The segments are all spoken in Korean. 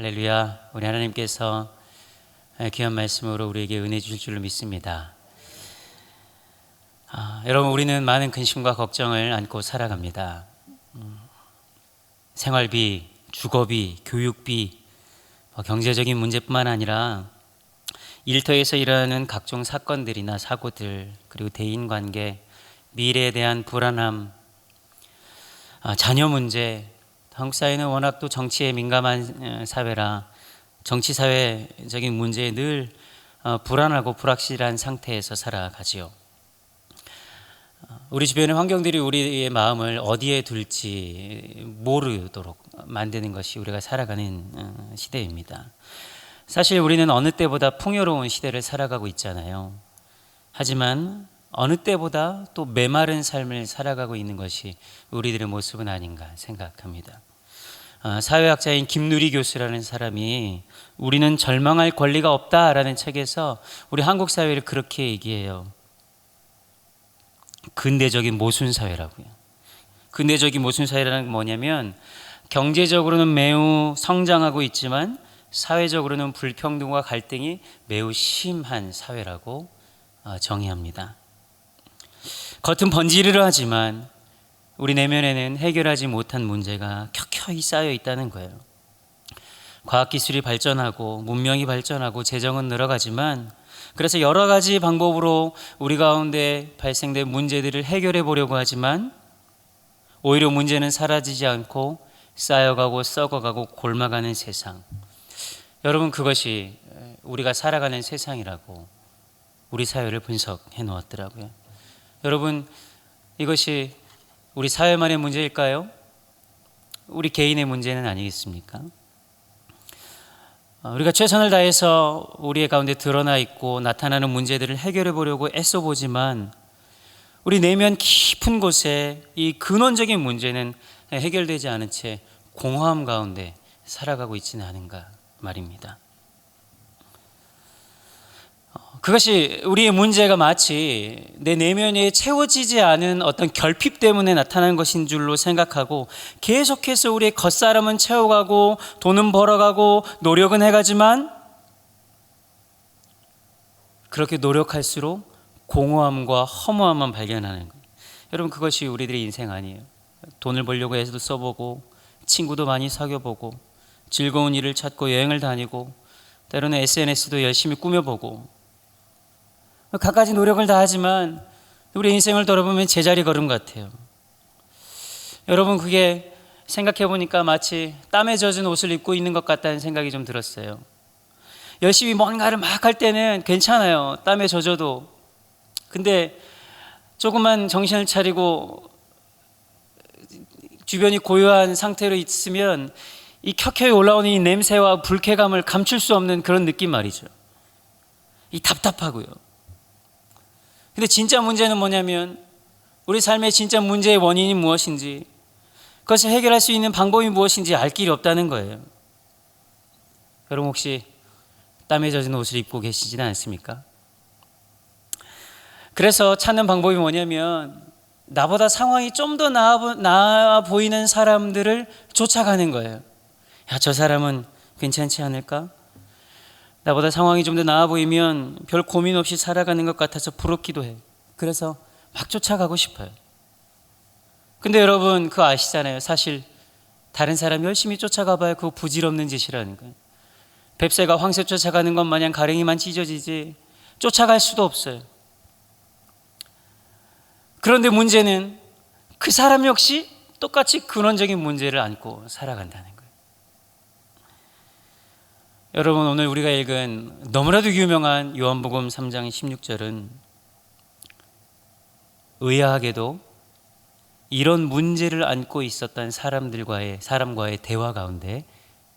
할렐루야. 우리 하나님께서 귀한 말씀으로 우리에게 은혜 주실 줄로 믿습니다. 여러분, 우리는 많은 근심과 걱정을 안고 살아갑니다. 생활비, 주거비, 교육비, 경제적인 문제뿐만 아니라 일터에서 일어나는 각종 사건들이나 사고들, 그리고 대인관계, 미래에 대한 불안함, 자녀 문제. 한국 사회는 워낙 또 정치에 민감한 사회라 정치 사회적인 문제에 늘 불안하고 불확실한 상태에서 살아가지요. 우리 주변의 환경들이 우리의 마음을 어디에 둘지 모르도록 만드는 것이 우리가 살아가는 시대입니다. 사실 우리는 어느 때보다 풍요로운 시대를 살아가고 있잖아요. 하지만 어느 때보다 또 메마른 삶을 살아가고 있는 것이 우리들의 모습은 아닌가 생각합니다. 사회학자인 김누리 교수라는 사람이 우리는 절망할 권리가 없다라는 책에서 우리 한국 사회를 그렇게 얘기해요. 근대적인 모순사회라고요. 근대적인 모순사회라는 게 뭐냐면 경제적으로는 매우 성장하고 있지만 사회적으로는 불평등과 갈등이 매우 심한 사회라고 정의합니다. 겉은 번지르르하지만 우리 내면에는 해결하지 못한 문제가 켜켜이 쌓여 있다는 거예요. 과학기술이 발전하고 문명이 발전하고 재정은 늘어가지만 그래서 여러 가지 방법으로 우리 가운데 발생된 문제들을 해결해 보려고 하지만 오히려 문제는 사라지지 않고 쌓여가고 썩어가고 곪아가는 세상. 여러분, 그것이 우리가 살아가는 세상이라고 우리 사회를 분석해 놓았더라고요. 여러분, 이것이 우리 사회만의 문제일까요? 우리 개인의 문제는 아니겠습니까? 우리가 최선을 다해서 우리의 가운데 드러나 있고 나타나는 문제들을 해결해 보려고 애써 보지만 우리 내면 깊은 곳에 이 근원적인 문제는 해결되지 않은 채 공허함 가운데 살아가고 있지는 않은가 말입니다. 그것이 우리의 문제가 마치 내 내면에 채워지지 않은 어떤 결핍 때문에 나타난 것인 줄로 생각하고 계속해서 우리의 겉사람은 채워가고 돈은 벌어가고 노력은 해가지만 그렇게 노력할수록 공허함과 허무함만 발견하는 거예요. 여러분, 그것이 우리들의 인생 아니에요. 돈을 벌려고 해서도 써보고 친구도 많이 사귀어보고 즐거운 일을 찾고 여행을 다니고 때로는 SNS도 열심히 꾸며보고 갖가지 노력을 다하지만 우리 인생을 돌아보면 제자리 걸음 같아요. 여러분, 그게 생각해 보니까 마치 땀에 젖은 옷을 입고 있는 것 같다는 생각이 좀 들었어요. 열심히 뭔가를 막 할 때는 괜찮아요. 땀에 젖어도. 근데 조금만 정신을 차리고 주변이 고요한 상태로 있으면 이 켜켜이 올라오는 이 냄새와 불쾌감을 감출 수 없는 그런 느낌 말이죠. 이 답답하고요. 근데 진짜 문제는 뭐냐면 우리 삶의 진짜 문제의 원인이 무엇인지, 그것을 해결할 수 있는 방법이 무엇인지 알 길이 없다는 거예요. 여러분, 혹시 땀에 젖은 옷을 입고 계시지는 않습니까? 그래서 찾는 방법이 뭐냐면 나보다 상황이 좀 더 나아 보이는 사람들을 쫓아가는 거예요. 야, 저 사람은 괜찮지 않을까? 나보다 상황이 좀 더 나아 보이면 별 고민 없이 살아가는 것 같아서 부럽기도 해요. 그래서 막 쫓아가고 싶어요. 근데 여러분, 그거 아시잖아요. 사실 다른 사람이 열심히 쫓아가 봐야 그거 부질없는 짓이라는 거예요. 뱁새가 황새 쫓아가는 것 마냥 가랭이만 찢어지지 쫓아갈 수도 없어요. 그런데 문제는 그 사람 역시 똑같이 근원적인 문제를 안고 살아간다는 거예요. 여러분, 오늘 우리가 읽은 너무나도 유명한 요한복음 3장 16절은 의아하게도 이런 문제를 안고 있었던 사람과의 대화 가운데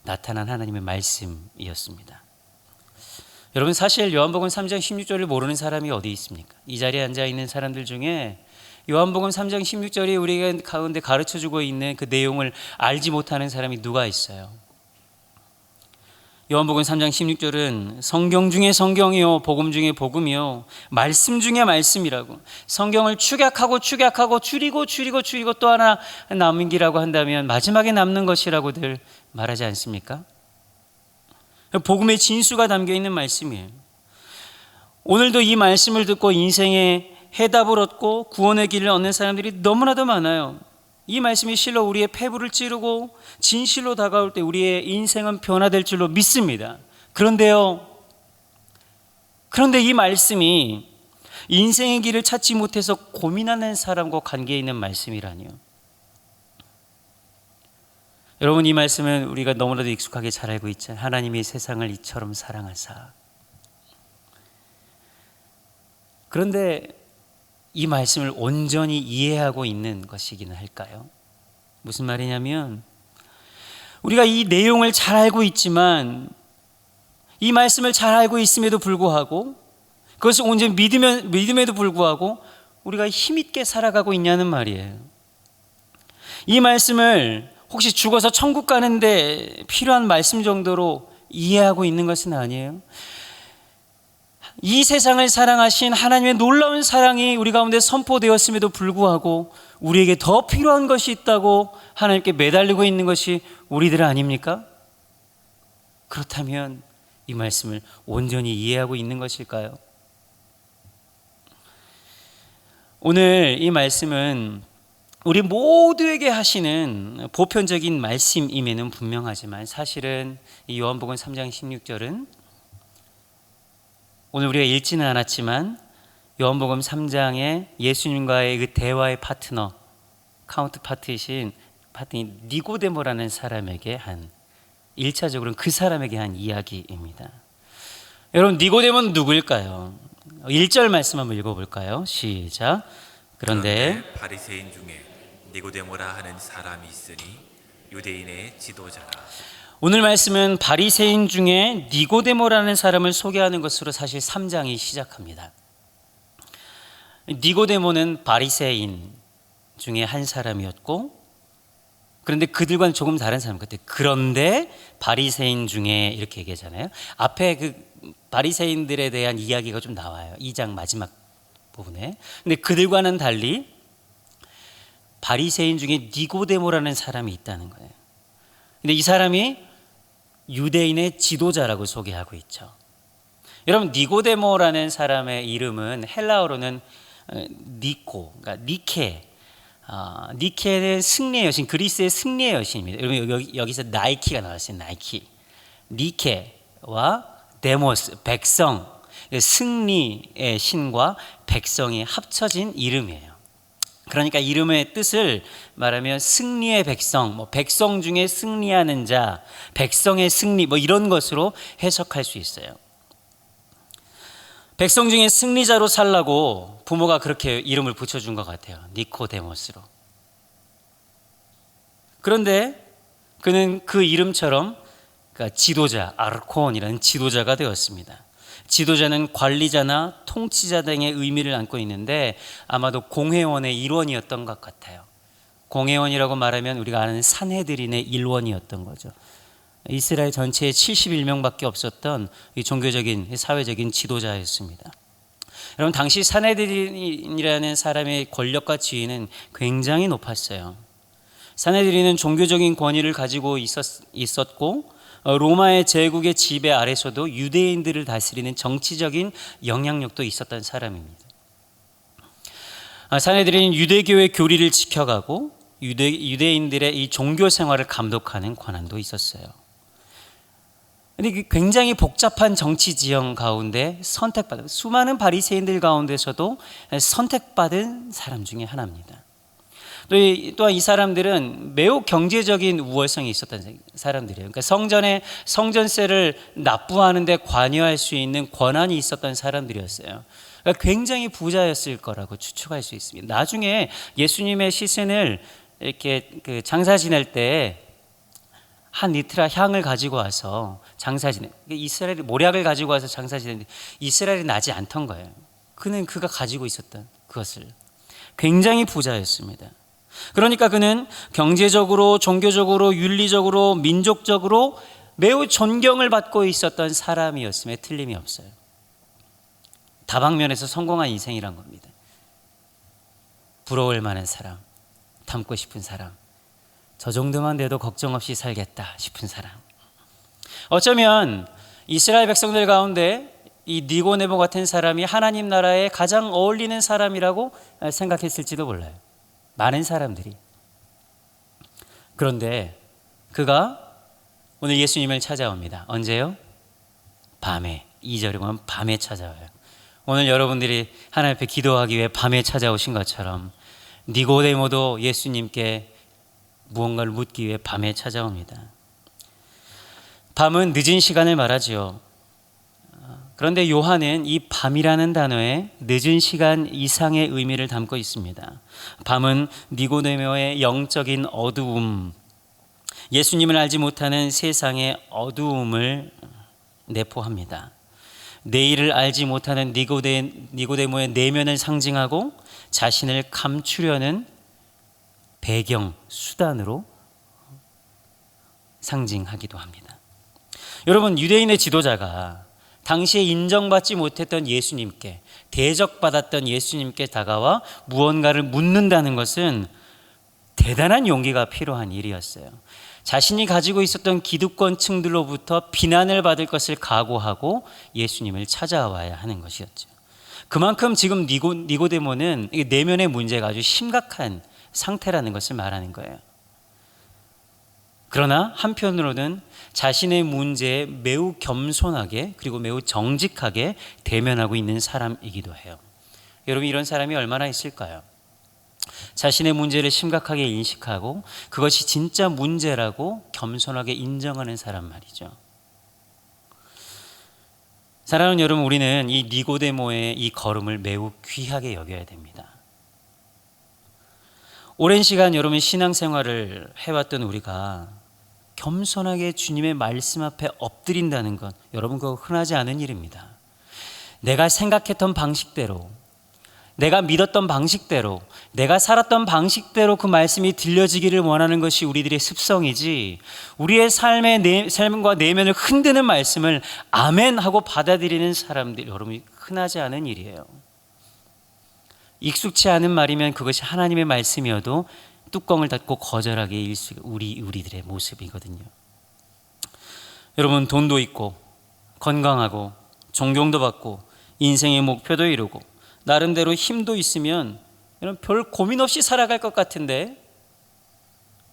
나타난 하나님의 말씀이었습니다. 여러분, 사실 요한복음 3장 16절을 모르는 사람이 어디 있습니까? 이 자리에 앉아 있는 사람들 중에 요한복음 3장 16절이 우리가 가운데 가르쳐주고 있는 그 내용을 알지 못하는 사람이 누가 있어요? 요한복음 3장 16절은 성경 중에 성경이요 복음 중에 복음이요 말씀 중에 말씀이라고, 성경을 축약하고 줄이고 또 하나 남기라고 한다면 마지막에 남는 것이라고들 말하지 않습니까? 복음의 진수가 담겨 있는 말씀이에요. 오늘도 이 말씀을 듣고 인생의 해답을 얻고 구원의 길을 얻는 사람들이 너무나도 많아요. 이 말씀이 실로 우리의 폐부를 찌르고 진실로 다가올 때 우리의 인생은 변화될 줄로 믿습니다. 그런데 이 말씀이 인생의 길을 찾지 못해서 고민하는 사람과 관계에 있는 말씀이라니요. 여러분, 이 말씀은 우리가 너무나도 익숙하게 잘 알고 있잖아요. 하나님이 세상을 이처럼 사랑하사. 그런데 이 말씀을 온전히 이해하고 있는 것이기는 할까요? 무슨 말이냐면, 우리가 이 내용을 잘 알고 있지만, 이 말씀을 잘 알고 있음에도 불구하고, 그것을 온전히 믿음에도 불구하고 우리가 힘있게 살아가고 있냐는 말이에요. 이 말씀을 혹시 죽어서 천국 가는데 필요한 말씀 정도로 이해하고 있는 것은 아니에요. 이 세상을 사랑하신 하나님의 놀라운 사랑이 우리 가운데 선포되었음에도 불구하고 우리에게 더 필요한 것이 있다고 하나님께 매달리고 있는 것이 우리들 아닙니까? 그렇다면 이 말씀을 온전히 이해하고 있는 것일까요? 오늘 이 말씀은 우리 모두에게 하시는 보편적인 말씀임에는 분명하지만 사실은 이 요한복음 3장 16절은 오늘 우리가 읽지는 않았지만 요한복음 3장에 예수님과의 그 대화의 파트너, 카운트파트이신 니고데모라는 사람에게 한 1차적으로는 그 사람에게 한 이야기입니다. 여러분, 니고데모는 누구일까요? 1절 말씀 한번 읽어볼까요? 시작. 그런데 바리새인 중에 니고데모라 하는 사람이 있으니 유대인의 지도자라. 오늘 말씀은 바리새인 중에 니고데모라는 사람을 소개하는 것으로 사실 3장이 시작합니다. 니고데모는 바리새인 중에 한 사람이었고, 그런데 그들과는 조금 다른 사람 같아요. 그런데 바리새인 중에 이렇게 얘기하잖아요. 앞에 그 바리새인들에 대한 이야기가 좀 나와요. 2장 마지막 부분에. 근데 그들과는 달리 바리새인 중에 니고데모라는 사람이 있다는 거예요. 근데 이 사람이 유대인의 지도자라고 소개하고 있죠. 여러분, 니고데모라는 사람의 이름은 헬라어로는 니코, 그러니까 니케는 승리의 여신, 그리스의 승리의 여신입니다. 여러분, 여기서 나이키가 나왔어요. 나이키. 니케와 데모스, 백성, 승리의 신과 백성이 합쳐진 이름이에요. 그러니까 이름의 뜻을 말하면 승리의 백성, 백성 중에 승리하는 자, 백성의 승리, 이런 것으로 해석할 수 있어요. 백성 중에 승리자로 살라고 부모가 그렇게 이름을 붙여준 것 같아요. 니코데모스로. 그런데 그는 그 이름처럼 그러니까 지도자, 아르콘이라는 지도자가 되었습니다. 지도자는 관리자나 통치자 등의 의미를 안고 있는데 아마도 공회원의 일원이었던 것 같아요. 공회원이라고 말하면 우리가 아는 산헤드린의 일원이었던 거죠. 이스라엘 전체에 71명밖에 없었던 이 종교적인 사회적인 지도자였습니다. 여러분, 당시 산헤드린이라는 사람의 권력과 지위는 굉장히 높았어요. 산헤드린은 종교적인 권위를 가지고 있었고 로마의 제국의 지배 아래서도 유대인들을 다스리는 정치적인 영향력도 있었던 사람입니다. 산헤드린은 유대교의 교리를 지켜가고 유대인들의 이 종교 생활을 감독하는 권한도 있었어요. 그런데 굉장히 복잡한 정치 지형 가운데 선택받은 수많은 바리새인들 가운데서도 선택받은 사람 중에 하나입니다. 또한 이 사람들은 매우 경제적인 우월성이 있었던 사람들이에요. 그러니까 성전세를 납부하는 데 관여할 수 있는 권한이 있었던 사람들이었어요. 그러니까 굉장히 부자였을 거라고 추측할 수 있습니다. 나중에 예수님의 시신을 이렇게 그 장사 지낼 때 한 리트라 향을 가지고 와서 장사 지내, 이스라엘이 모략을 가지고 와서 장사 지내는데 이스라엘이 나지 않던 거예요. 그가 가지고 있었던 그것을. 굉장히 부자였습니다. 그러니까 그는 경제적으로, 종교적으로, 윤리적으로, 민족적으로 매우 존경을 받고 있었던 사람이었음에 틀림이 없어요. 다방면에서 성공한 인생이란 겁니다. 부러울 만한 사람, 닮고 싶은 사람, 저 정도만 돼도 걱정 없이 살겠다 싶은 사람. 어쩌면 이스라엘 백성들 가운데 이 니고데모 같은 사람이 하나님 나라에 가장 어울리는 사람이라고 생각했을지도 몰라요. 많은 사람들이. 그런데 그가 오늘 예수님을 찾아옵니다. 언제요? 밤에. 2절에 보면 밤에 찾아와요. 오늘 여러분들이 하나님 앞에 기도하기 위해 밤에 찾아오신 것처럼 니고데모도 예수님께 무언가를 묻기 위해 밤에 찾아옵니다. 밤은 늦은 시간을 말하지요. 그런데 요한은 이 밤이라는 단어에 늦은 시간 이상의 의미를 담고 있습니다. 밤은 니고데모의 영적인 어두움, 예수님을 알지 못하는 세상의 어두움을 내포합니다. 내일을 알지 못하는 니고데모의 내면을 상징하고 자신을 감추려는 배경, 수단으로 상징하기도 합니다. 여러분, 유대인의 지도자가 당시에 인정받지 못했던 예수님께, 대적받았던 예수님께 다가와 무언가를 묻는다는 것은 대단한 용기가 필요한 일이었어요. 자신이 가지고 있었던 기득권층들로부터 비난을 받을 것을 각오하고 예수님을 찾아와야 하는 것이었죠. 그만큼 지금 니고데모는 내면의 문제가 아주 심각한 상태라는 것을 말하는 거예요. 그러나 한편으로는 자신의 문제에 매우 겸손하게 그리고 매우 정직하게 대면하고 있는 사람이기도 해요. 여러분, 이런 사람이 얼마나 있을까요? 자신의 문제를 심각하게 인식하고 그것이 진짜 문제라고 겸손하게 인정하는 사람 말이죠. 사랑하는 여러분, 우리는 이 니고데모의 이 걸음을 매우 귀하게 여겨야 됩니다. 오랜 시간 여러분 신앙생활을 해왔던 우리가 겸손하게 주님의 말씀 앞에 엎드린다는 것, 여러분 그거 흔하지 않은 일입니다. 내가 생각했던 방식대로, 내가 믿었던 방식대로, 내가 살았던 방식대로 그 말씀이 들려지기를 원하는 것이 우리들의 습성이지, 우리의 삶과 내면을 흔드는 말씀을 아멘 하고 받아들이는 사람들, 여러분 흔하지 않은 일이에요. 익숙치 않은 말이면 그것이 하나님의 말씀이어도 뚜껑을 닫고 거절하게 일수 우리들의 모습이거든요. 여러분, 돈도 있고 건강하고 존경도 받고 인생의 목표도 이루고 나름대로 힘도 있으면 이런 별 고민 없이 살아갈 것 같은데,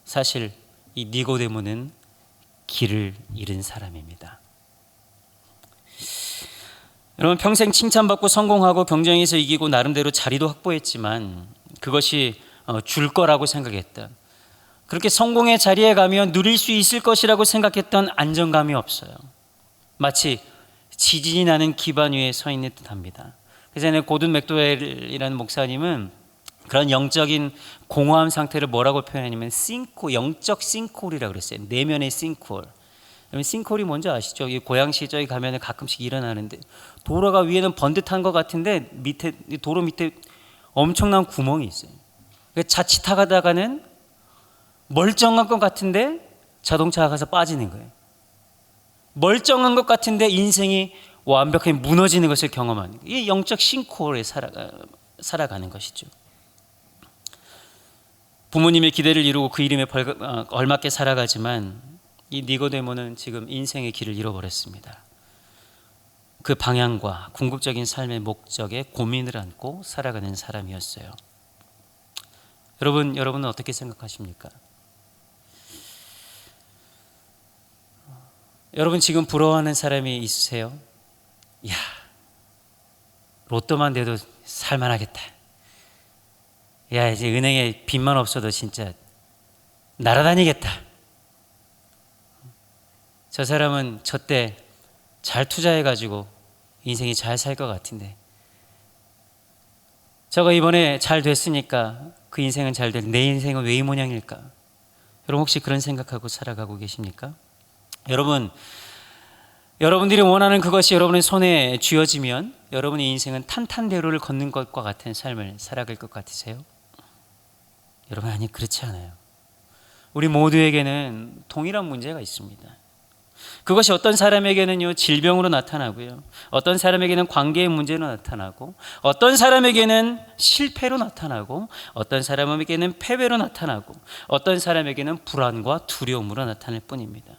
사실 이 니고데모는 길을 잃은 사람입니다. 여러분, 평생 칭찬받고 성공하고 경쟁에서 이기고 나름대로 자리도 확보했지만 그것이 줄 거라고 생각했던, 그렇게 성공의 자리에 가면 누릴 수 있을 것이라고 생각했던 안정감이 없어요. 마치 지진이 나는 기반 위에 서 있는 듯합니다. 그래서 고든 맥도웰이라는 목사님은 그런 영적인 공허함 상태를 뭐라고 표현하냐면 영적 싱크홀이라고 그랬어요. 내면의 싱크홀. 여러분, 싱크홀이 뭔지 아시죠? 고양시 저기 가면 가끔씩 일어나는데, 도로가 위에는 번듯한 것 같은데 밑에, 도로 밑에 엄청난 구멍이 있어요. 자칫하다가는 멀쩡한 것 같은데 자동차가 가서 빠지는 거예요. 멀쩡한 것 같은데 인생이 완벽하게 무너지는 것을 경험하는 거예요. 이 영적 싱크홀에 살아가는 것이죠. 부모님의 기대를 이루고 그 이름에 걸맞게 살아가지만 이 니고데모는 지금 인생의 길을 잃어버렸습니다. 그 방향과 궁극적인 삶의 목적에 고민을 안고 살아가는 사람이었어요. 여러분은 어떻게 생각하십니까? 여러분 지금 부러워하는 사람이 있으세요? 야, 로또만 돼도 살만하겠다. 야, 이제 은행에 빚만 없어도 진짜 날아다니겠다. 저 사람은 저 때 잘 투자해가지고 인생이 잘 살 것 같은데, 저거 이번에 잘 됐으니까 그 인생은 잘 될, 내 인생은 왜 이 모양일까? 여러분 혹시 그런 생각하고 살아가고 계십니까? 여러분들이 원하는 그것이 여러분의 손에 쥐어지면 여러분의 인생은 탄탄대로를 걷는 것과 같은 삶을 살아갈 것 같으세요? 여러분, 아니, 그렇지 않아요. 우리 모두에게는 동일한 문제가 있습니다. 그것이 어떤 사람에게는요 질병으로 나타나고요, 어떤 사람에게는 관계의 문제로 나타나고, 어떤 사람에게는 실패로 나타나고, 어떤 사람에게는 패배로 나타나고, 어떤 사람에게는 불안과 두려움으로 나타날 뿐입니다.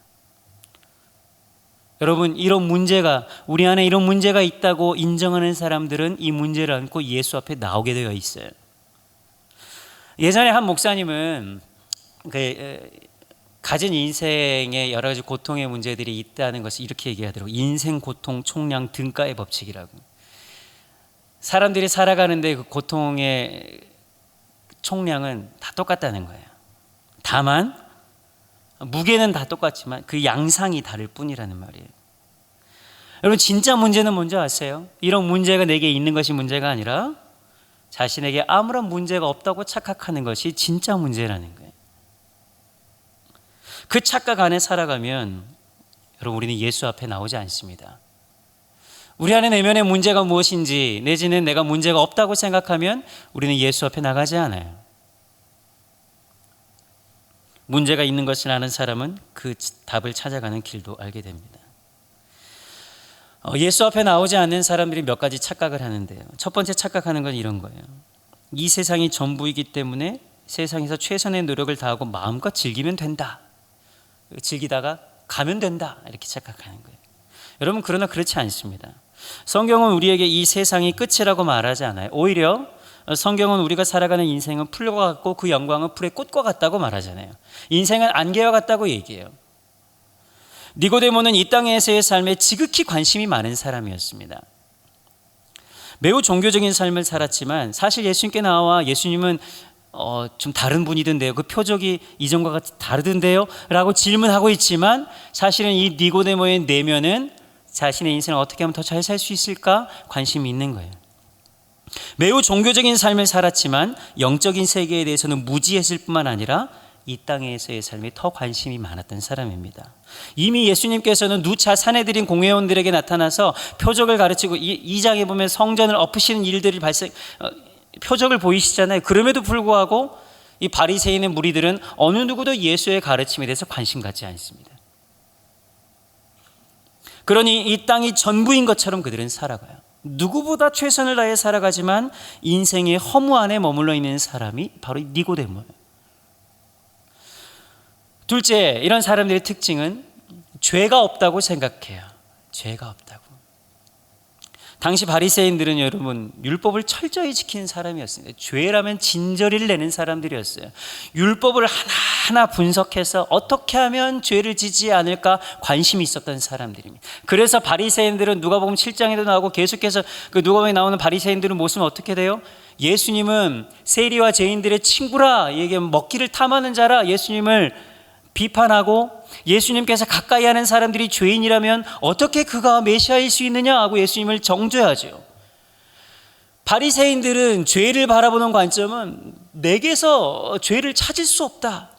여러분, 이런 문제가, 우리 안에 이런 문제가 있다고 인정하는 사람들은 이 문제를 안고 예수 앞에 나오게 되어 있어요. 예전에 한 목사님은 가진 인생에 여러 가지 고통의 문제들이 있다는 것을 이렇게 얘기하더라고요. 인생 고통 총량 등가의 법칙이라고. 사람들이 살아가는데 그 고통의 총량은 다 똑같다는 거예요. 다만 무게는 다 똑같지만 그 양상이 다를 뿐이라는 말이에요. 여러분, 진짜 문제는 뭔지 아세요? 이런 문제가 내게 있는 것이 문제가 아니라 자신에게 아무런 문제가 없다고 착각하는 것이 진짜 문제라는 거예요. 그 착각 안에 살아가면 여러분, 우리는 예수 앞에 나오지 않습니다. 우리 안에 내면의 문제가 무엇인지, 내지는 내가 문제가 없다고 생각하면 우리는 예수 앞에 나가지 않아요. 문제가 있는 것을 아는 사람은 그 답을 찾아가는 길도 알게 됩니다. 예수 앞에 나오지 않는 사람들이 몇 가지 착각을 하는데요. 첫 번째 착각하는 건 이런 거예요. 이 세상이 전부이기 때문에 세상에서 최선의 노력을 다하고 마음껏 즐기면 된다. 즐기다가 가면 된다. 이렇게 착각하는 거예요. 여러분, 그러나 그렇지 않습니다. 성경은 우리에게 이 세상이 끝이라고 말하지 않아요. 오히려 성경은 우리가 살아가는 인생은 풀과 같고 그 영광은 풀의 꽃과 같다고 말하잖아요. 인생은 안개와 같다고 얘기해요. 니고데모는 이 땅에서의 삶에 지극히 관심이 많은 사람이었습니다. 매우 종교적인 삶을 살았지만 사실 예수님께 나와 예수님은 좀 다른 분이던데요. 그 표적이 이전과 같이 다르던데요? 라고 질문하고 있지만 사실은 이 니고데모의 내면은 자신의 인생을 어떻게 하면 더 잘 살 수 있을까? 관심이 있는 거예요. 매우 종교적인 삶을 살았지만 영적인 세계에 대해서는 무지했을 뿐만 아니라 이 땅에서의 삶에 더 관심이 많았던 사람입니다. 이미 예수님께서는 누차 사내들인 공회원들에게 나타나서 표적을 가르치고 이 장에 보면 성전을 엎으시는 일들이 표적을 보이시잖아요. 그럼에도 불구하고 이 바리새인의 무리들은 어느 누구도 예수의 가르침에 대해서 관심 갖지 않습니다. 그러니 이 땅이 전부인 것처럼 그들은 살아가요. 누구보다 최선을 다해 살아가지만 인생의 허무 안에 머물러 있는 사람이 바로 니고데모예요. 둘째, 이런 사람들의 특징은 죄가 없다고 생각해요. 죄가 없다고. 당시 바리새인들은 여러분 율법을 철저히 지키는 사람이었습니다. 죄라면 진저리를 내는 사람들이었어요. 율법을 하나하나 분석해서 어떻게 하면 죄를 지지 않을까 관심이 있었던 사람들입니다. 그래서 바리새인들은 누가복음 7장에도 나오고 계속해서 그 누가복음에 나오는 바리새인들은 모습은 어떻게 돼요? 예수님은 세리와 죄인들의 친구라, 얘기하면 먹기를 탐하는 자라 예수님을 비판하고, 예수님께서 가까이 하는 사람들이 죄인이라면 어떻게 그가 메시아일 수 있느냐 하고 예수님을 정죄하죠. 바리새인들은 죄를 바라보는 관점은 내게서 죄를 찾을 수 없다.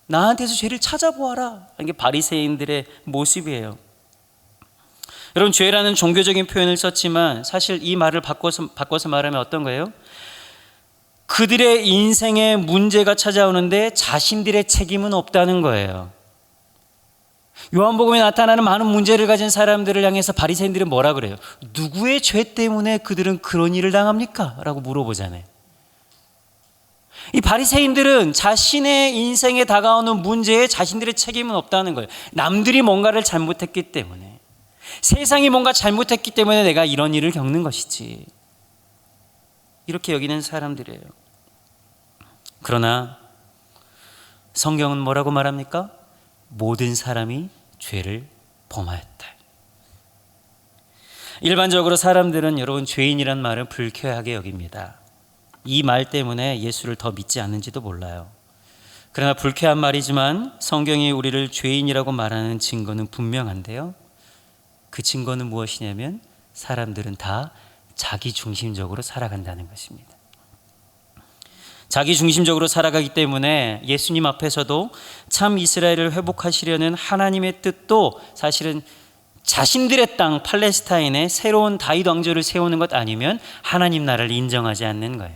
나한테서 죄를 찾아보아라. 이게 바리새인들의 모습이에요. 여러분, 죄라는 종교적인 표현을 썼지만 사실 이 말을 바꿔서 말하면 어떤 거예요? 그들의 인생에 문제가 찾아오는데 자신들의 책임은 없다는 거예요. 요한복음에 나타나는 많은 문제를 가진 사람들을 향해서 바리새인들은 뭐라 그래요? 누구의 죄 때문에 그들은 그런 일을 당합니까? 라고 물어보잖아요. 이 바리새인들은 자신의 인생에 다가오는 문제에 자신들의 책임은 없다는 거예요. 남들이 뭔가를 잘못했기 때문에, 세상이 뭔가 잘못했기 때문에 내가 이런 일을 겪는 것이지, 이렇게 여기는 사람들이에요. 그러나 성경은 뭐라고 말합니까? 모든 사람이 죄를 범하였다. 일반적으로 사람들은 여러분 죄인이란 말을 불쾌하게 여깁니다. 이 말 때문에 예수를 더 믿지 않는지도 몰라요. 그러나 불쾌한 말이지만 성경이 우리를 죄인이라고 말하는 증거는 분명한데요. 그 증거는 무엇이냐면 사람들은 다 자기중심적으로 살아간다는 것입니다. 자기중심적으로 살아가기 때문에 예수님 앞에서도 참 이스라엘을 회복하시려는 하나님의 뜻도 사실은 자신들의 땅 팔레스타인에 새로운 다윗 왕조를 세우는 것 아니면 하나님 나라를 인정하지 않는 거예요.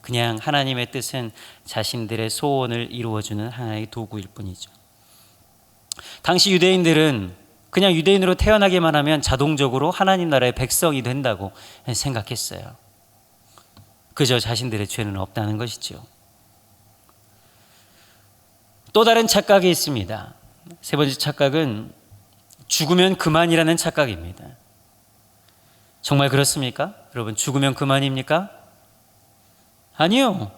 그냥 하나님의 뜻은 자신들의 소원을 이루어주는 하나의 도구일 뿐이죠. 당시 유대인들은 그냥 유대인으로 태어나기만 하면 자동적으로 하나님 나라의 백성이 된다고 생각했어요. 그저 자신들의 죄는 없다는 것이죠. 또 다른 착각이 있습니다. 세 번째 착각은 죽으면 그만이라는 착각입니다. 정말 그렇습니까? 여러분, 죽으면 그만입니까? 아니요.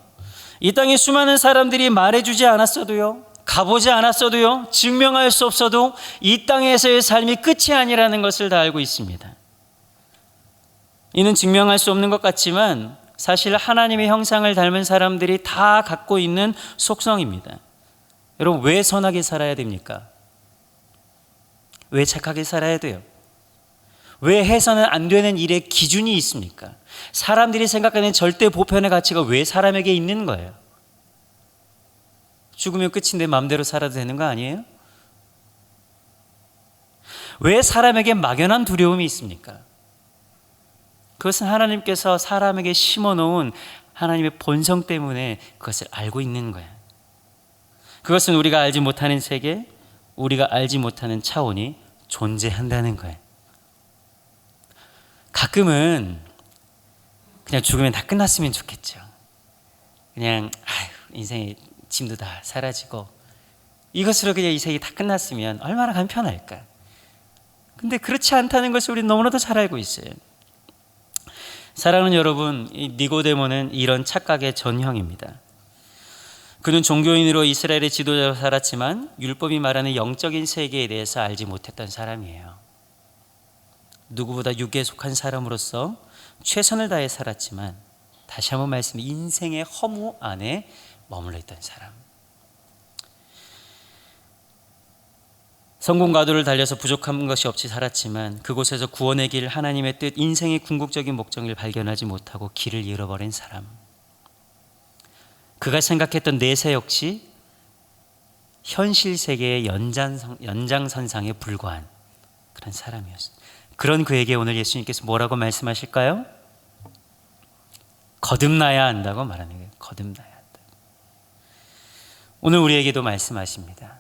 이 땅에 수많은 사람들이 말해주지 않았어도요, 가보지 않았어도요, 증명할 수 없어도 이 땅에서의 삶이 끝이 아니라는 것을 다 알고 있습니다. 이는 증명할 수 없는 것 같지만 사실 하나님의 형상을 닮은 사람들이 다 갖고 있는 속성입니다. 여러분, 왜 선하게 살아야 됩니까? 왜 착하게 살아야 돼요? 왜 해서는 안 되는 일의 기준이 있습니까? 사람들이 생각하는 절대 보편의 가치가 왜 사람에게 있는 거예요? 죽으면 끝인데 마음대로 살아도 되는 거 아니에요? 왜 사람에게 막연한 두려움이 있습니까? 그것은 하나님께서 사람에게 심어놓은 하나님의 본성 때문에 그것을 알고 있는 거예요. 그것은 우리가 알지 못하는 세계, 우리가 알지 못하는 차원이 존재한다는 거예요. 가끔은 그냥 죽으면 다 끝났으면 좋겠죠. 그냥 인생의 짐도 다 사라지고 이것으로 그냥 이 세계 다 끝났으면 얼마나 간편할까. 근데 그렇지 않다는 것을 우리는 너무나도 잘 알고 있어요. 사랑하는 여러분, 이 니고데모는 이런 착각의 전형입니다. 그는 종교인으로 이스라엘의 지도자로 살았지만 율법이 말하는 영적인 세계에 대해서 알지 못했던 사람이에요. 누구보다 육에 속한 사람으로서 최선을 다해 살았지만 다시 한번 말씀, 인생의 허무 안에 머물러 있던 사람. 성공가도를 달려서 부족한 것이 없이 살았지만 그곳에서 구원의 길, 하나님의 뜻, 인생의 궁극적인 목적을 발견하지 못하고 길을 잃어버린 사람. 그가 생각했던 내세 역시 현실 세계의 연장선상에 불과한 그런 사람이었어요. 그런 그에게 오늘 예수님께서 뭐라고 말씀하실까요? 거듭나야 한다고 말하는 거예요. 거듭나야 한다. 오늘 우리에게도 말씀하십니다.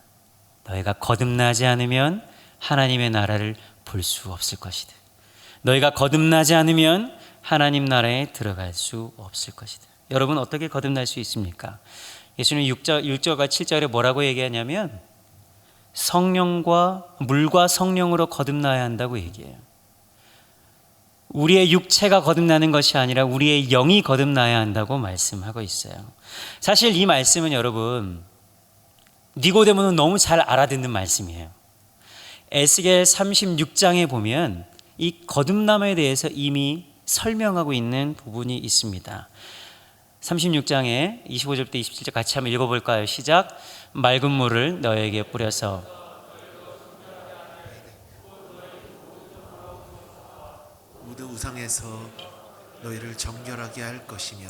너희가 거듭나지 않으면 하나님의 나라를 볼 수 없을 것이다. 너희가 거듭나지 않으면 하나님 나라에 들어갈 수 없을 것이다. 여러분, 어떻게 거듭날 수 있습니까? 예수님 6절과 7절에 뭐라고 얘기하냐면 물과 성령으로 거듭나야 한다고 얘기해요. 우리의 육체가 거듭나는 것이 아니라 우리의 영이 거듭나야 한다고 말씀하고 있어요. 사실 이 말씀은 여러분, 니고데모는 너무 잘 알아듣는 말씀이에요. 에스겔 36장에 보면 이 거듭남에 대해서 이미 설명하고 있는 부분이 있습니다. 36장에 25절부터 27절 같이 한번 읽어볼까요? 시작. 맑은 물을 너에게 뿌려서 우드 우상에서 너희를 정결하게 할 것이며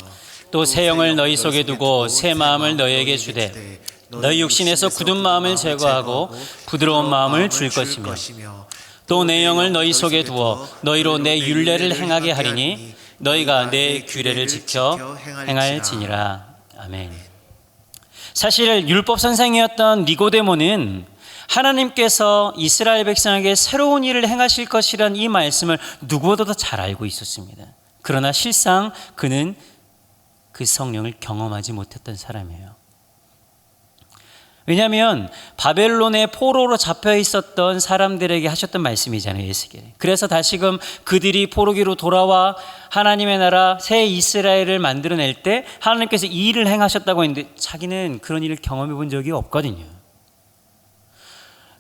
또 새 영을 너희 속에 두고 새 마음을 너희에게 주되 너희 육신에서 굳은 마음을 제거하고 부드러운 마음을 줄 것이며 또 내 영을 너희 속에 두어 너희로 내 율례를 행하게 하리니 너희가 내 규례를 지켜 행할지니라. 아멘. 사실 율법 선생이었던 니고데모는 하나님께서 이스라엘 백성에게 새로운 일을 행하실 것이란 이 말씀을 누구보다도 잘 알고 있었습니다. 그러나 실상 그는 그 성령을 경험하지 못했던 사람이에요. 왜냐하면 바벨론의 포로로 잡혀 있었던 사람들에게 하셨던 말씀이잖아요, 에스겔. 그래서 다시금 그들이 포로기로 돌아와 하나님의 나라 새 이스라엘을 만들어낼 때 하나님께서 이 일을 행하셨다고 했는데 자기는 그런 일을 경험해 본 적이 없거든요.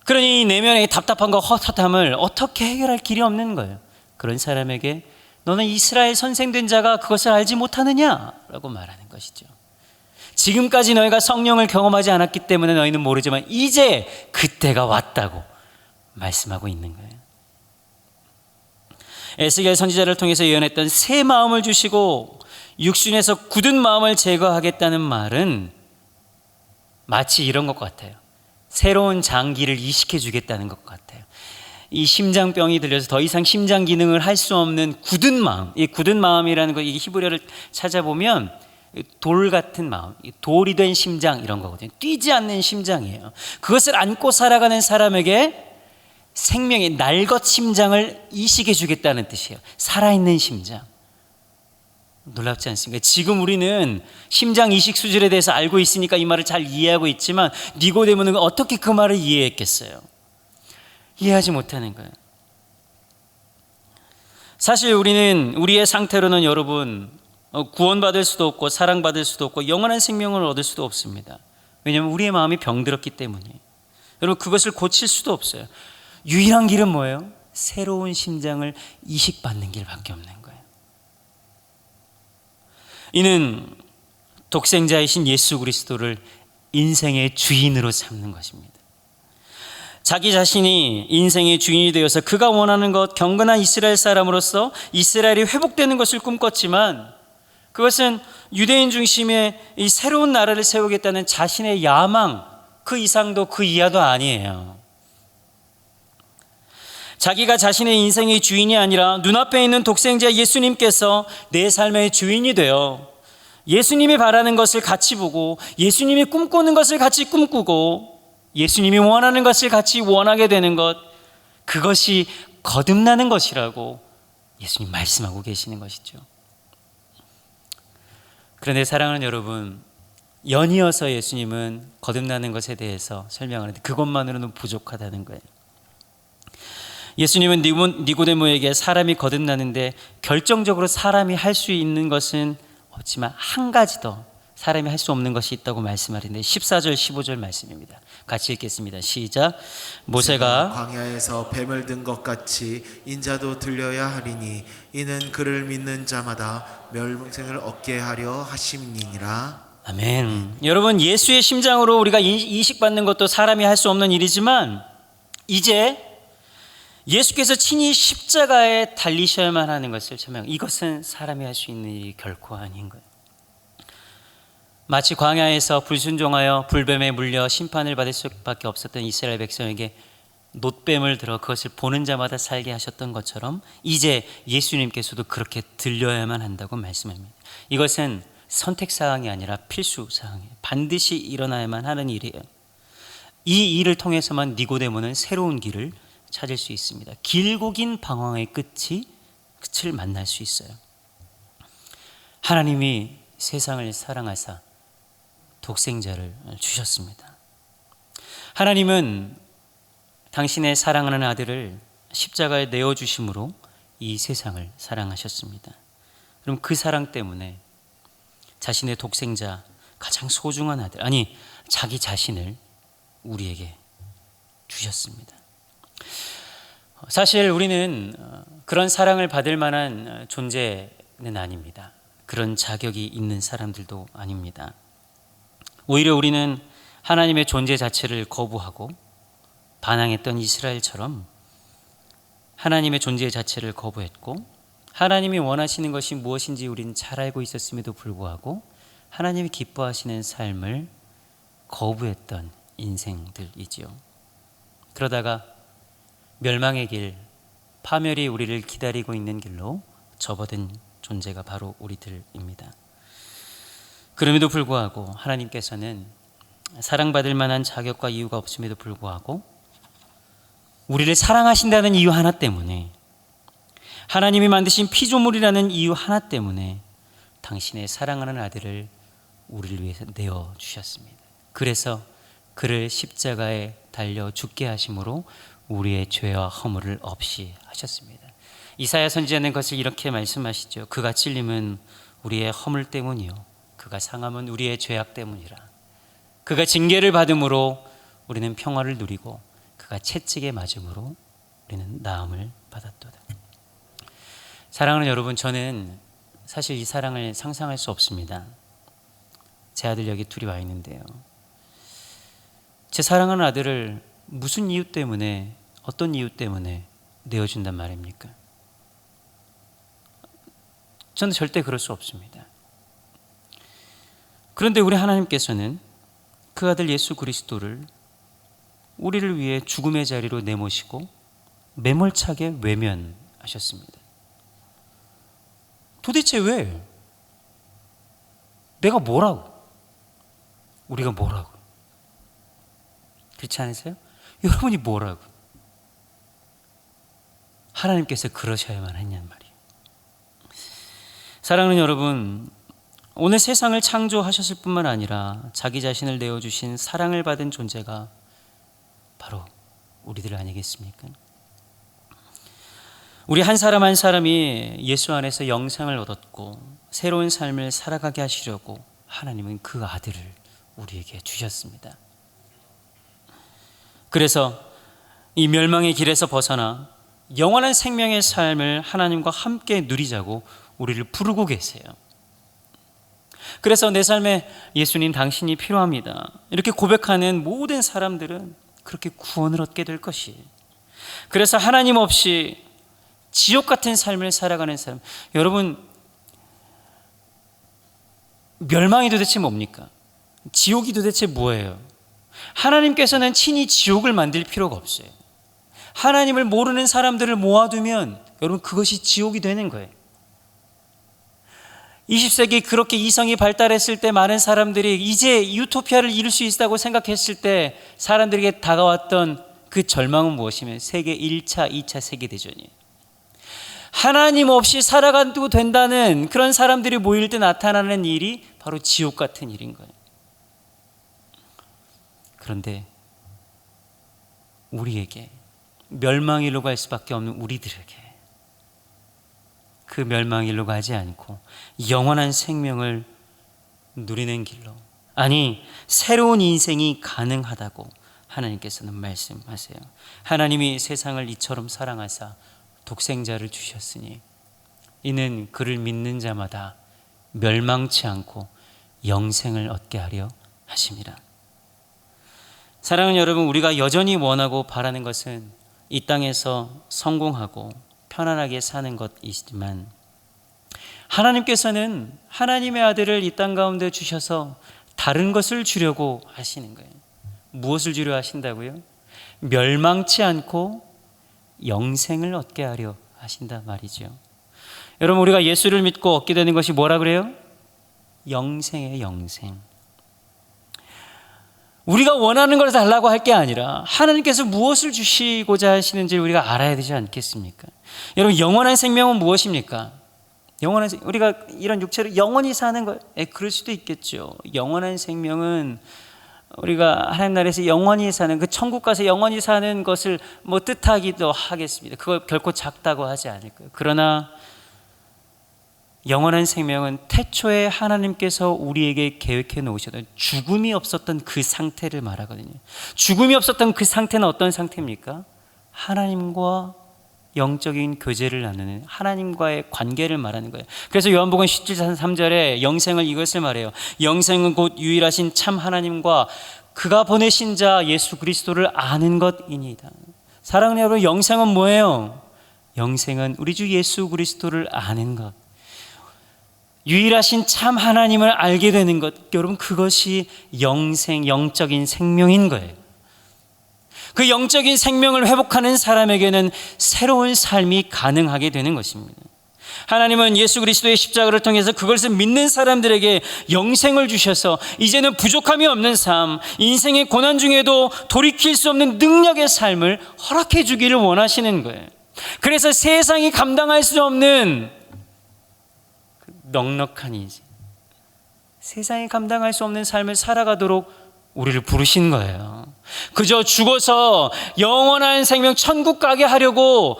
그러니 내면의 답답함과 헛헛함을 어떻게 해결할 길이 없는 거예요. 그런 사람에게 너는 이스라엘 선생된 자가 그것을 알지 못하느냐라고 말하는 것이죠. 지금까지 너희가 성령을 경험하지 않았기 때문에 너희는 모르지만 이제 그때가 왔다고 말씀하고 있는 거예요. 에스겔 선지자를 통해서 예언했던 새 마음을 주시고 육신에서 굳은 마음을 제거하겠다는 말은 마치 이런 것 같아요. 새로운 장기를 이식해 주겠다는 것 같아요. 이 심장병이 들려서 더 이상 심장 기능을 할 수 없는 굳은 마음, 이 굳은 마음이라는 거, 이 히브리어를 찾아보면 돌 같은 마음, 돌이 된 심장 이런 거거든요. 뛰지 않는 심장이에요. 그것을 안고 살아가는 사람에게 생명의 날것 심장을 이식해 주겠다는 뜻이에요. 살아있는 심장. 놀랍지 않습니까? 지금 우리는 심장 이식 수술에 대해서 알고 있으니까 이 말을 잘 이해하고 있지만 니고데모는 어떻게 그 말을 이해했겠어요? 이해하지 못하는 거예요. 사실 우리는 우리의 상태로는 여러분 구원받을 수도 없고 사랑받을 수도 없고 영원한 생명을 얻을 수도 없습니다. 왜냐하면 우리의 마음이 병들었기 때문에. 여러분 그것을 고칠 수도 없어요. 유일한 길은 뭐예요? 새로운 심장을 이식받는 길밖에 없는 거예요. 이는 독생자이신 예수 그리스도를 인생의 주인으로 삼는 것입니다. 자기 자신이 인생의 주인이 되어서 그가 원하는 것, 경건한 이스라엘 사람으로서 이스라엘이 회복되는 것을 꿈꿨지만 그것은 유대인 중심의 이 새로운 나라를 세우겠다는 자신의 야망, 그 이상도 그 이하도 아니에요. 자기가 자신의 인생의 주인이 아니라 눈앞에 있는 독생자 예수님께서 내 삶의 주인이 되어 예수님이 바라는 것을 같이 보고 예수님이 꿈꾸는 것을 같이 꿈꾸고 예수님이 원하는 것을 같이 원하게 되는 것, 그것이 거듭나는 것이라고 예수님 말씀하고 계시는 것이죠. 그런데 사랑하는 여러분, 연이어서 예수님은 거듭나는 것에 대해서 설명하는데 그것만으로는 부족하다는 거예요. 예수님은 니고데모에게 사람이 거듭나는데 결정적으로 사람이 할 수 있는 것은 없지만 한 가지 더 사람이 할 수 없는 것이 있다고 말씀하는데 14절 15절 말씀입니다. 같이 읽겠습니다. 시작. 모세가 광야에서 뱀을 든 것 같이 인자도 들려야 하리니 이는 그를 믿는 자마다 멸생을 얻게 하려 하심이니라. 아멘. 여러분 예수의 심장으로 우리가 이식받는 것도 사람이 할 수 없는 일이지만 이제 예수께서 친히 십자가에 달리셔야만 하는 것을 설명합니다. 이것은 사람이 할 수 있는 일이 결코 아닌 거예요. 마치 광야에서 불순종하여 불뱀에 물려 심판을 받을 수밖에 없었던 이스라엘 백성에게 놋뱀을 들어 그것을 보는 자마다 살게 하셨던 것처럼 이제 예수님께서도 그렇게 들려야만 한다고 말씀합니다. 이것은 선택사항이 아니라 필수사항이에요. 반드시 일어나야만 하는 일이에요. 이 일을 통해서만 니고데모는 새로운 길을 찾을 수 있습니다. 길고 긴 방황의 끝을 만날 수 있어요. 하나님이 세상을 사랑하사 독생자를 주셨습니다. 하나님은 당신의 사랑하는 아들을 십자가에 내어주심으로 이 세상을 사랑하셨습니다. 그럼 그 사랑 때문에 자신의 독생자, 가장 소중한 아들, 아니 자기 자신을 우리에게 주셨습니다. 사실 우리는 그런 사랑을 받을 만한 존재는 아닙니다. 그런 자격이 있는 사람들도 아닙니다. 오히려 우리는 하나님의 존재 자체를 거부하고 반항했던 이스라엘처럼 하나님의 존재 자체를 거부했고 하나님이 원하시는 것이 무엇인지 우리는 잘 알고 있었음에도 불구하고 하나님이 기뻐하시는 삶을 거부했던 인생들이지요. 그러다가 멸망의 길, 파멸이 우리를 기다리고 있는 길로 접어든 존재가 바로 우리들입니다. 그럼에도 불구하고 하나님께서는 사랑받을 만한 자격과 이유가 없음에도 불구하고 우리를 사랑하신다는 이유 하나 때문에, 하나님이 만드신 피조물이라는 이유 하나 때문에 당신의 사랑하는 아들을 우리를 위해서 내어주셨습니다. 그래서 그를 십자가에 달려 죽게 하심으로 우리의 죄와 허물을 없이 하셨습니다. 이사야 선지자는 것을 이렇게 말씀하시죠. 그가 찔림은 우리의 허물 때문이요 그가 상함은 우리의 죄악 때문이라. 그가 징계를 받음으로 우리는 평화를 누리고 그가 채찍에 맞음으로 우리는 나음을 받았도다. 사랑하는 여러분, 저는 사실 이 사랑을 상상할 수 없습니다. 제 아들 여기 둘이 와 있는데요. 제 사랑하는 아들을 무슨 이유 때문에, 어떤 이유 때문에 내어준단 말입니까? 저는 절대 그럴 수 없습니다. 그런데 우리 하나님께서는 그 아들 예수 그리스도를 우리를 위해 죽음의 자리로 내모시고 매몰차게 외면하셨습니다. 도대체 왜? 내가 뭐라고? 우리가 뭐라고? 그렇지 않으세요? 여러분이 뭐라고? 하나님께서 그러셔야만 했냔 말이에요. 사랑하는 여러분, 오늘 세상을 창조하셨을 뿐만 아니라 자기 자신을 내어주신 사랑을 받은 존재가 바로 우리들 아니겠습니까? 우리 한 사람 한 사람이 예수 안에서 영생을 얻었고 새로운 삶을 살아가게 하시려고 하나님은 그 아들을 우리에게 주셨습니다. 그래서 이 멸망의 길에서 벗어나 영원한 생명의 삶을 하나님과 함께 누리자고 우리를 부르고 계세요. 그래서 내 삶에 예수님 당신이 필요합니다, 이렇게 고백하는 모든 사람들은 그렇게 구원을 얻게 될 것이에요. 그래서 하나님 없이 지옥 같은 삶을 살아가는 사람, 여러분, 멸망이 도대체 뭡니까? 지옥이 도대체 뭐예요? 하나님께서는 친히 지옥을 만들 필요가 없어요. 하나님을 모르는 사람들을 모아두면 여러분 그것이 지옥이 되는 거예요. 20세기 그렇게 이성이 발달했을 때 많은 사람들이 이제 유토피아를 이룰 수 있다고 생각했을 때 사람들에게 다가왔던 그 절망은 무엇이면 세계 1차, 2차 세계대전이에요. 하나님 없이 살아가도 된다는 그런 사람들이 모일 때 나타나는 일이 바로 지옥 같은 일인 거예요. 그런데 우리에게 멸망일로 갈 수밖에 없는 우리들에게 그 멸망일로 가지 않고 영원한 생명을 누리는 길로, 아니 새로운 인생이 가능하다고 하나님께서는 말씀하세요. 하나님이 세상을 이처럼 사랑하사 독생자를 주셨으니 이는 그를 믿는 자마다 멸망치 않고 영생을 얻게 하려 하심이라. 사랑하는 여러분, 우리가 여전히 원하고 바라는 것은 이 땅에서 성공하고 편안하게 사는 것이지만 하나님께서는 하나님의 아들을 이 땅 가운데 주셔서 다른 것을 주려고 하시는 거예요. 무엇을 주려 하신다고요? 멸망치 않고 영생을 얻게 하려 하신다 말이죠. 여러분, 우리가 예수를 믿고 얻게 되는 것이 뭐라 그래요? 영생이에요. 영생. 우리가 원하는 걸 달라고 할 게 아니라 하나님께서 무엇을 주시고자 하시는지 우리가 알아야 되지 않겠습니까? 여러분, 영원한 생명은 무엇입니까? 영원한 우리가 이런 육체로 영원히 사는 거, 그럴 수도 있겠죠. 영원한 생명은 우리가 하나님 나라에서 영원히 사는, 그 천국 가서 영원히 사는 것을 뭐 뜻하기도 하겠습니다. 그거 결코 작다고 하지 않을 거예요. 그러나 영원한 생명은 태초에 하나님께서 우리에게 계획해 놓으셨던 죽음이 없었던 그 상태를 말하거든요. 죽음이 없었던 그 상태는 어떤 상태입니까? 하나님과 영적인 교제를 나누는 하나님과의 관계를 말하는 거예요. 그래서 요한복음 17장 3절에 영생을 이것을 말해요. 영생은 곧 유일하신 참 하나님과 그가 보내신 자 예수 그리스도를 아는 것이니이다. 사랑하는 여러분, 영생은 뭐예요? 영생은 우리 주 예수 그리스도를 아는 것, 유일하신 참 하나님을 알게 되는 것, 여러분 그것이 영생, 영적인 생명인 거예요. 그 영적인 생명을 회복하는 사람에게는 새로운 삶이 가능하게 되는 것입니다. 하나님은 예수 그리스도의 십자가를 통해서 그것을 믿는 사람들에게 영생을 주셔서 이제는 부족함이 없는 삶, 인생의 고난 중에도 돌이킬 수 없는 능력의 삶을 허락해 주기를 원하시는 거예요. 그래서 세상이 감당할 수 없는 넉넉한 인생, 세상이 감당할 수 없는 삶을 살아가도록 우리를 부르신 거예요. 그저 죽어서 영원한 생명 천국 가게 하려고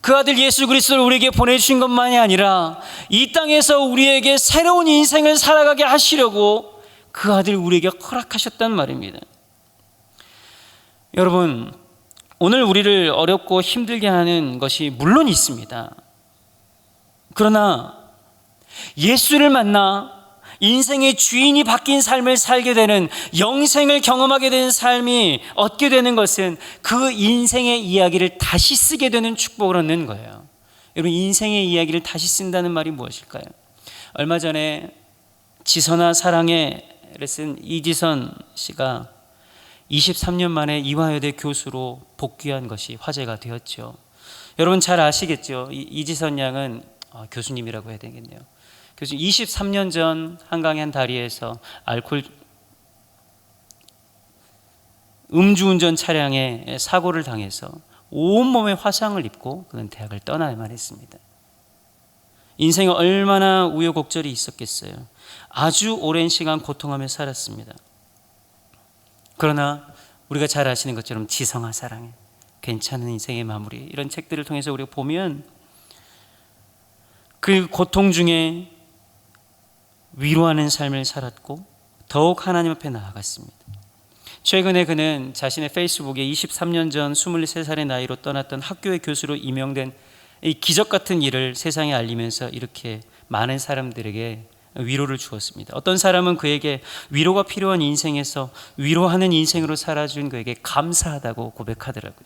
그 아들 예수 그리스도를 우리에게 보내주신 것만이 아니라 이 땅에서 우리에게 새로운 인생을 살아가게 하시려고 그 아들 우리에게 허락하셨단 말입니다. 여러분, 오늘 우리를 어렵고 힘들게 하는 것이 물론 있습니다. 그러나 예수를 만나 인생의 주인이 바뀐 삶을 살게 되는, 영생을 경험하게 되는 삶이 얻게 되는 것은 그 인생의 이야기를 다시 쓰게 되는 축복을 얻는 거예요. 여러분, 인생의 이야기를 다시 쓴다는 말이 무엇일까요? 얼마 전에 지선아 사랑해를 쓴 이지선 씨가 23년 만에 이화여대 교수로 복귀한 것이 화제가 되었죠. 여러분 잘 아시겠죠? 이지선 양은 교수님이라고 해야 되겠네요. 그래서 23년 전 한강의 한 다리에서 음주운전 차량에 사고를 당해서 온몸에 화상을 입고 그는 대학을 떠나야만 했습니다. 인생에 얼마나 우여곡절이 있었겠어요. 아주 오랜 시간 고통하며 살았습니다. 그러나 우리가 잘 아시는 것처럼 지성아 사랑해, 괜찮은 인생의 마무리, 이런 책들을 통해서 우리가 보면 그 고통 중에 위로하는 삶을 살았고 더욱 하나님 앞에 나아갔습니다. 최근에 그는 자신의 페이스북에 23년 전 23살의 나이로 떠났던 학교의 교수로 임명된 이 기적 같은 일을 세상에 알리면서 이렇게 많은 사람들에게 위로를 주었습니다. 어떤 사람은 그에게 위로가 필요한 인생에서 위로하는 인생으로 살아준 그에게 감사하다고 고백하더라고요.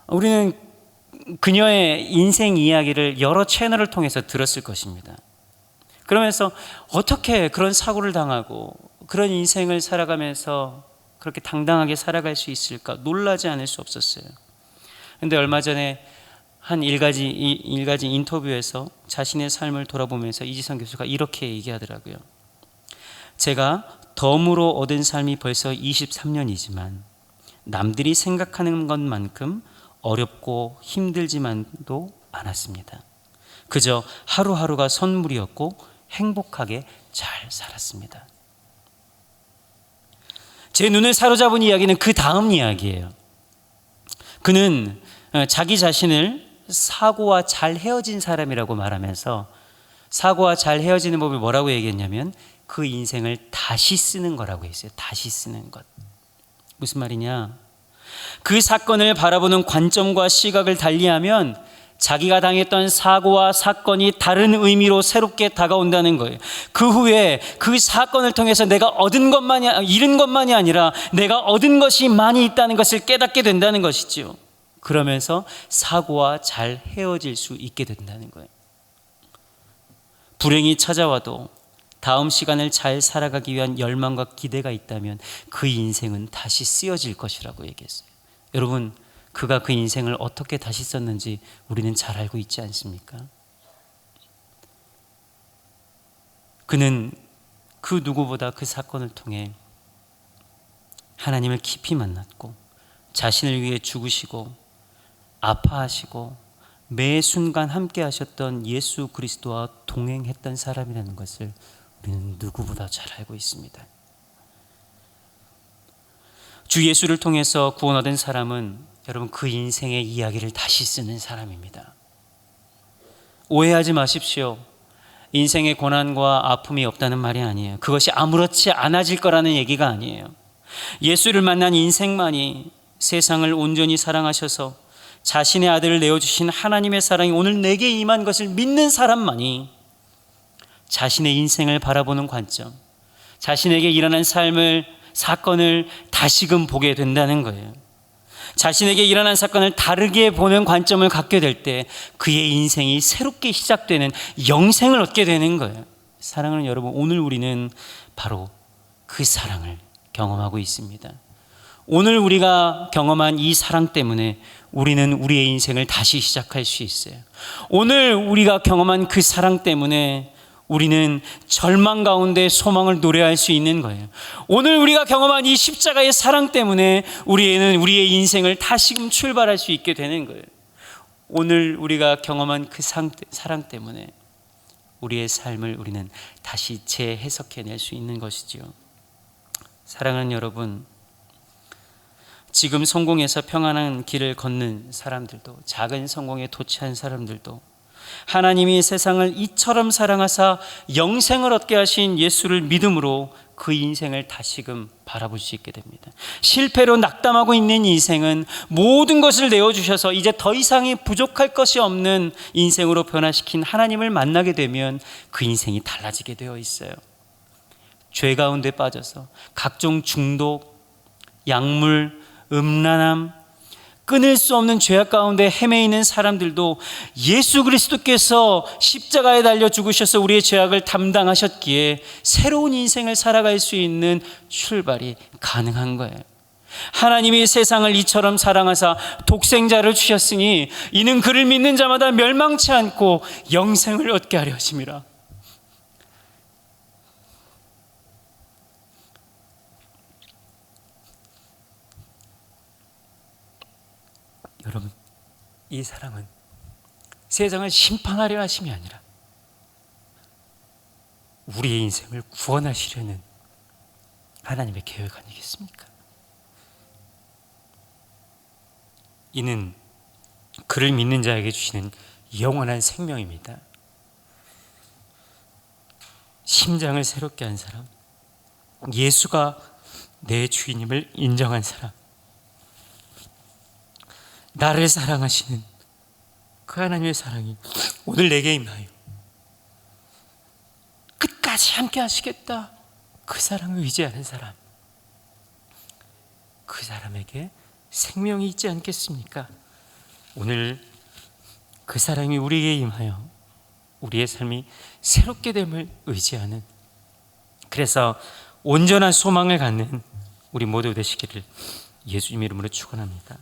우리는 그녀의 인생 이야기를 여러 채널을 통해서 들었을 것입니다. 그러면서 어떻게 그런 사고를 당하고 그런 인생을 살아가면서 그렇게 당당하게 살아갈 수 있을까 놀라지 않을 수 없었어요. 그런데 얼마 전에 한 일가지 인터뷰에서 자신의 삶을 돌아보면서 이지성 교수가 이렇게 얘기하더라고요. 제가 덤으로 얻은 삶이 벌써 23년이지만 남들이 생각하는 것만큼 어렵고 힘들지만도 않았습니다. 그저 하루하루가 선물이었고 행복하게 잘 살았습니다. 제 눈을 사로잡은 이야기는 그 다음 이야기예요. 그는 자기 자신을 사고와 잘 헤어진 사람이라고 말하면서 사고와 잘 헤어지는 법을 뭐라고 얘기했냐면 그 인생을 다시 쓰는 거라고 했어요. 다시 쓰는 것. 무슨 말이냐? 그 사건을 바라보는 관점과 시각을 달리하면 자기가 당했던 사고와 사건이 다른 의미로 새롭게 다가온다는 거예요. 그 후에 그 사건을 통해서 내가 잃은 것만이 아니라 내가 얻은 것이 많이 있다는 것을 깨닫게 된다는 것이지요. 그러면서 사고와 잘 헤어질 수 있게 된다는 거예요. 불행이 찾아와도 다음 시간을 잘 살아가기 위한 열망과 기대가 있다면 그 인생은 다시 쓰여질 것이라고 얘기했어요. 여러분, 그가 그 인생을 어떻게 다시 썼는지 우리는 잘 알고 있지 않습니까? 그는 그 누구보다 그 사건을 통해 하나님을 깊이 만났고 자신을 위해 죽으시고 아파하시고 매 순간 함께 하셨던 예수 그리스도와 동행했던 사람이라는 것을 우리는 누구보다 잘 알고 있습니다. 주 예수를 통해서 구원 얻은 사람은 여러분 그 인생의 이야기를 다시 쓰는 사람입니다. 오해하지 마십시오. 인생의 고난과 아픔이 없다는 말이 아니에요. 그것이 아무렇지 않아질 거라는 얘기가 아니에요. 예수를 만난 인생만이 세상을 온전히 사랑하셔서 자신의 아들을 내어주신 하나님의 사랑이 오늘 내게 임한 것을 믿는 사람만이 자신의 인생을 바라보는 관점, 자신에게 일어난 사건을 다시금 보게 된다는 거예요. 자신에게 일어난 사건을 다르게 보는 관점을 갖게 될 때 그의 인생이 새롭게 시작되는 영생을 얻게 되는 거예요. 사랑하는 여러분, 오늘 우리는 바로 그 사랑을 경험하고 있습니다. 오늘 우리가 경험한 이 사랑 때문에 우리는 우리의 인생을 다시 시작할 수 있어요. 오늘 우리가 경험한 그 사랑 때문에 우리는 절망 가운데 소망을 노래할 수 있는 거예요. 오늘 우리가 경험한 이 십자가의 사랑 때문에 우리는 우리의 인생을 다시금 출발할 수 있게 되는 거예요. 오늘 우리가 경험한 그 사랑 때문에 우리의 삶을 우리는 다시 재해석해낼 수 있는 것이지요. 사랑하는 여러분, 지금 성공해서 평안한 길을 걷는 사람들도, 작은 성공에 도취한 사람들도 하나님이 세상을 이처럼 사랑하사 영생을 얻게 하신 예수를 믿음으로 그 인생을 다시금 바라볼 수 있게 됩니다. 실패로 낙담하고 있는 인생은 모든 것을 내어주셔서 이제 더 이상이 부족할 것이 없는 인생으로 변화시킨 하나님을 만나게 되면 그 인생이 달라지게 되어 있어요. 죄 가운데 빠져서 각종 중독, 약물, 음란함, 끊을 수 없는 죄악 가운데 헤매 있는 사람들도 예수 그리스도께서 십자가에 달려 죽으셔서 우리의 죄악을 담당하셨기에 새로운 인생을 살아갈 수 있는 출발이 가능한 거예요. 하나님이 세상을 이처럼 사랑하사 독생자를 주셨으니 이는 그를 믿는 자마다 멸망치 않고 영생을 얻게 하려 하심이라. 여러분, 이 사랑은 세상을 심판하려 하심이 아니라 우리의 인생을 구원하시려는 하나님의 계획 아니겠습니까? 이는 그를 믿는 자에게 주시는 영원한 생명입니다. 심장을 새롭게 한 사람, 예수가 내 주인임을 인정한 사람, 나를 사랑하시는 그 하나님의 사랑이 오늘 내게 임하여 끝까지 함께 하시겠다, 그 사랑을 의지하는 사람, 그 사람에게 생명이 있지 않겠습니까? 오늘 그 사랑이 우리에게 임하여 우리의 삶이 새롭게 됨을 의지하는, 그래서 온전한 소망을 갖는 우리 모두 되시기를 예수님 이름으로 축원합니다.